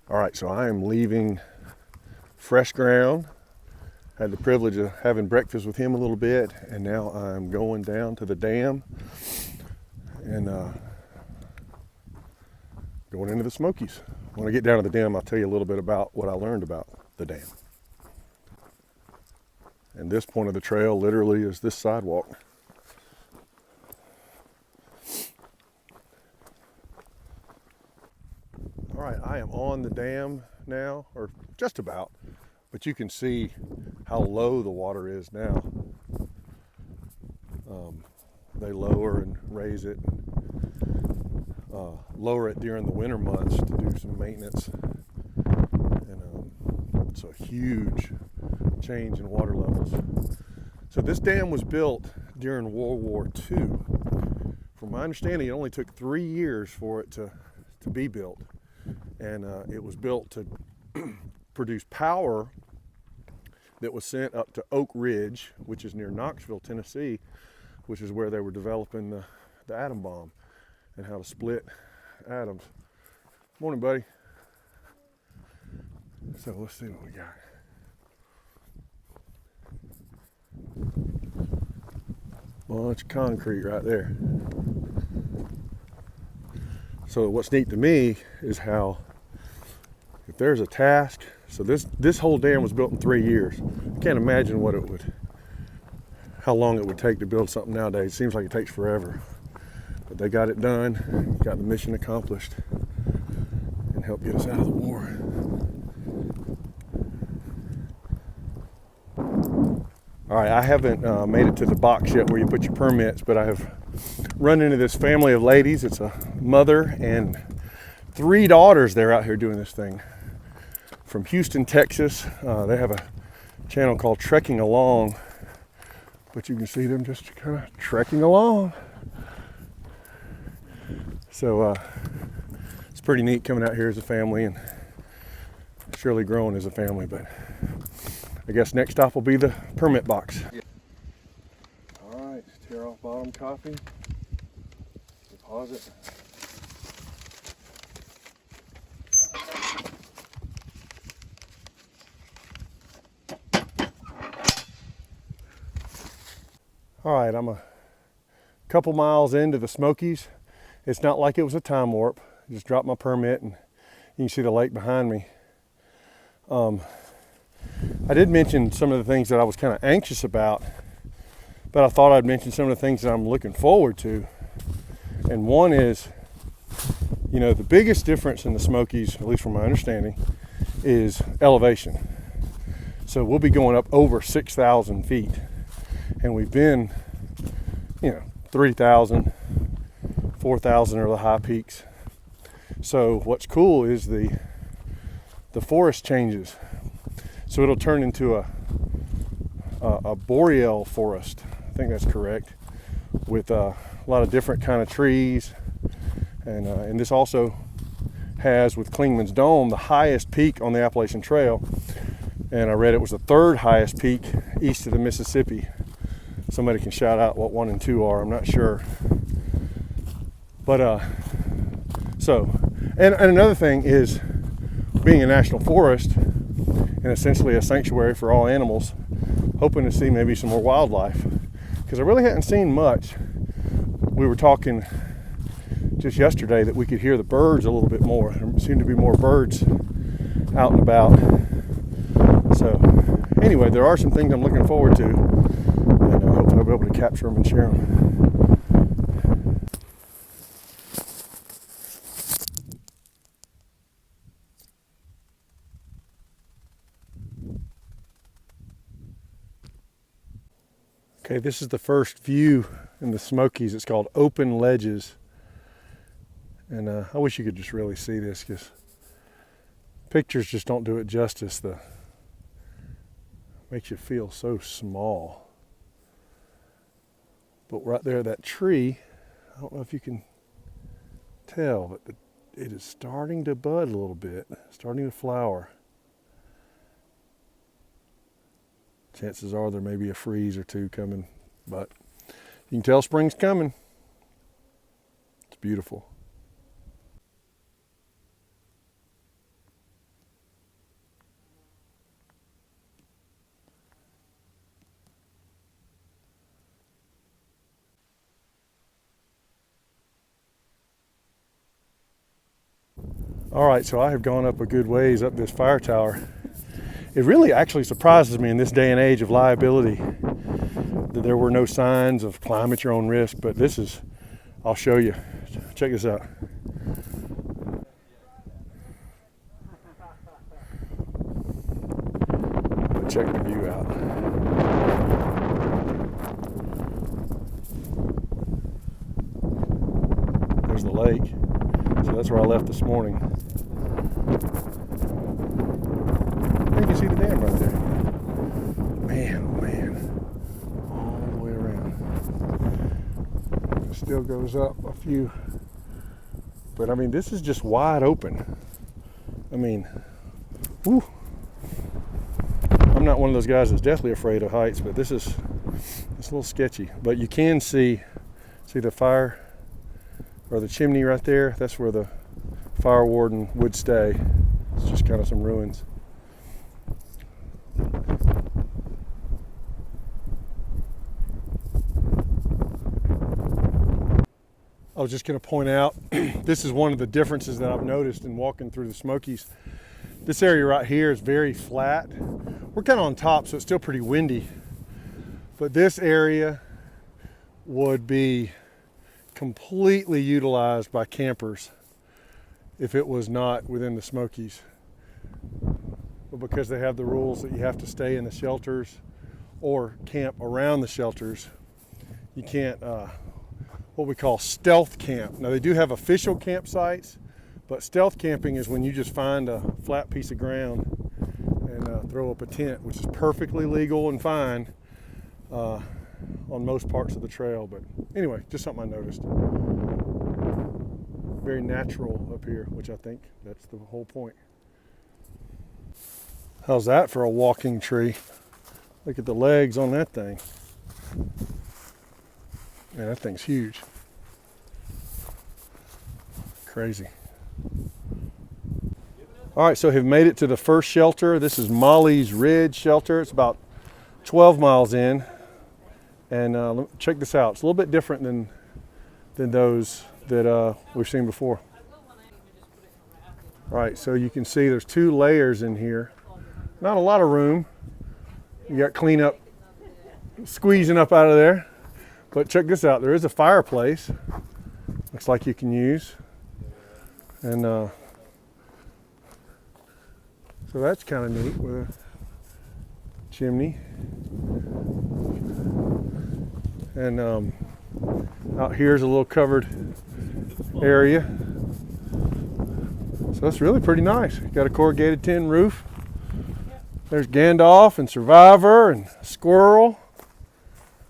All right, so I am leaving Fresh Ground. Had the privilege of having breakfast with him a little bit, and now I'm going down to the dam and going into the Smokies. When I get down to the dam, I'll tell you a little bit about what I learned about the dam. And this point of the trail literally is this sidewalk. All right, I am on the dam now, or just about, but you can see how low the water is now. They lower and raise it, lower it during the winter months to do some maintenance. And it's a huge change in water levels. So this dam was built during World War II. From my understanding, it only took 3 years for it to be built. And it was built to produce power that was sent up to Oak Ridge, which is near Knoxville, Tennessee, which is where they were developing the atom bomb and how to split atoms. Morning, buddy. So let's see what we got. Bunch of concrete right there. So what's neat to me is how, if there's a task, so this whole dam was built in 3 years. I can't imagine how long it would take to build something nowadays. It seems like it takes forever. But they got it done, got the mission accomplished, and helped get us out of the war. All right, I haven't made it to the box yet where you put your permits, but I have run into this family of ladies. It's a mother and 3 daughters. They're out here doing this thing. From Houston, Texas. They have a channel called Trekking Along, but you can see them just kind of trekking along. So it's pretty neat coming out here as a family, and surely growing as a family, but I guess next stop will be the permit box. All right, tear off bottom copy, deposit. All right, I'm a couple miles into the Smokies. It's not like it was a time warp. I just dropped my permit and you can see the lake behind me. I did mention some of the things that I was kind of anxious about, but I thought I'd mention some of the things that I'm looking forward to. And one is, you know, the biggest difference in the Smokies, at least from my understanding, is elevation. So we'll be going up over 6,000 feet. And we've been, 3,000, 4,000 are the high peaks. So what's cool is the forest changes. So it'll turn into a boreal forest. I think that's correct, with a lot of different kind of trees. And this also has, with Clingman's Dome, the highest peak on the Appalachian Trail. And I read it was the 3rd highest peak east of the Mississippi. Somebody can shout out what 1 and 2 are, I'm not sure. But and another thing is, being a national forest and essentially a sanctuary for all animals, hoping to see maybe some more wildlife, because I really hadn't seen much. We were talking just yesterday that we could hear the birds a little bit more. There seemed to be more birds out and about. So anyway, there are some things I'm looking forward to, and hopefully I'll be able to capture them and share them. Okay, this is the first view in the Smokies. It's called Open Ledges. And I wish you could just really see this, because pictures just don't do it justice. Makes you feel so small. But right there, that tree, I don't know if you can tell, but it is starting to bud a little bit, starting to flower. Chances are there may be a freeze or two coming, but you can tell spring's coming. It's beautiful. All right, so I have gone up a good ways up this fire tower. It really actually surprises me in this day and age of liability that there were no signs of climb at your own risk, but this is, I'll show you. Check this out. Check the view out. There's the lake. So that's where I left this morning. You can see the dam right there. Man, oh man. All the way around. It still goes up a few. But I mean, this is just wide open. I mean, whew. I'm not one of those guys that's deathly afraid of heights, but it's a little sketchy. But you can see the fire or the chimney right there. That's where the fire warden would stay. It's just kind of some ruins. I was just going to point out, this is one of the differences that I've noticed in walking through the Smokies. This area right here is very flat. We're kind of on top, so it's still pretty windy. But this area would be completely utilized by campers if it was not within the Smokies. But because they have the rules that you have to stay in the shelters or camp around the shelters, you can't, what we call stealth camp. Now they do have official campsites, but stealth camping is when you just find a flat piece of ground and throw up a tent, which is perfectly legal and fine on most parts of the trail. But anyway, just something I noticed. Very natural up here, which I think that's the whole point. How's that for a walking tree? Look at the legs on that thing. Man, that thing's huge. Crazy. All right, so have made it to the first shelter. This is Molly's Ridge Shelter. It's about 12 miles in. And check this out. It's a little bit different than those that we've seen before. All right, so you can see there's 2 layers in here. Not a lot of room. You got cleanup squeezing up out of there. But check this out. There is a fireplace. Looks like you can use. And so that's kind of neat with a chimney. And out here's a little covered area. So it's really pretty nice. Got a corrugated tin roof. There's Gandalf and Survivor and Squirrel.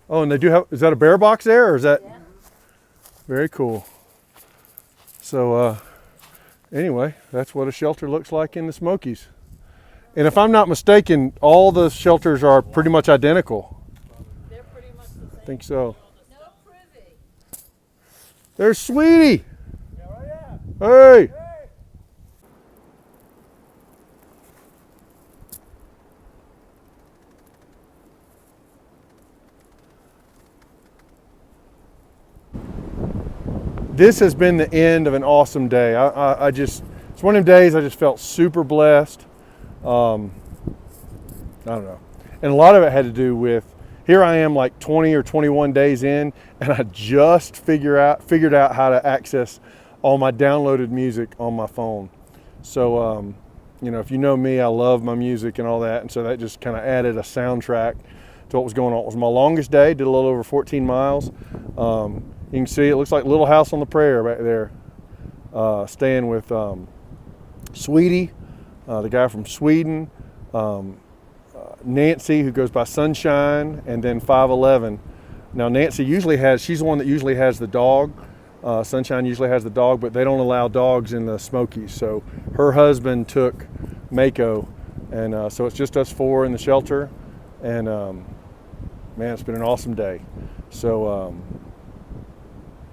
Oh, and they do have, is that a bear box there or is that? Yeah. Very cool. So anyway, that's what a shelter looks like in the Smokies. And if I'm not mistaken, all the shelters are pretty much identical. They're pretty much the same. I think so. No privy. There's Sweetie. Yeah, right. Hey. This has been the end of an awesome day. I just, it's one of them days I just felt super blessed. I don't know. And a lot of it had to do with, here I am like 20 or 21 days in, and I just figured out how to access all my downloaded music on my phone. So, you know, if you know me, I love my music and all that. And so that just kind of added a soundtrack to what was going on. It was my longest day, did a little over 14 miles. You can see it looks like Little House on the Prairie back there. Staying with Sweetie, the guy from Sweden, Nancy, who goes by Sunshine, and then 511. Now Nancy usually has, she's the one that usually has the dog. Sunshine usually has the dog, but they don't allow dogs in the Smokies. So her husband took Mako, and so it's just us 4 in the shelter. And man, it's been an awesome day. So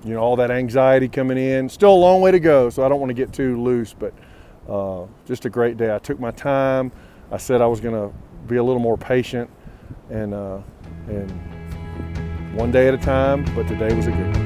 you know, all that anxiety coming in, still a long way to go, so I don't want to get too loose, but just a great day. I took my time. I said I was going to be a little more patient, and one day at a time, but today was a good one.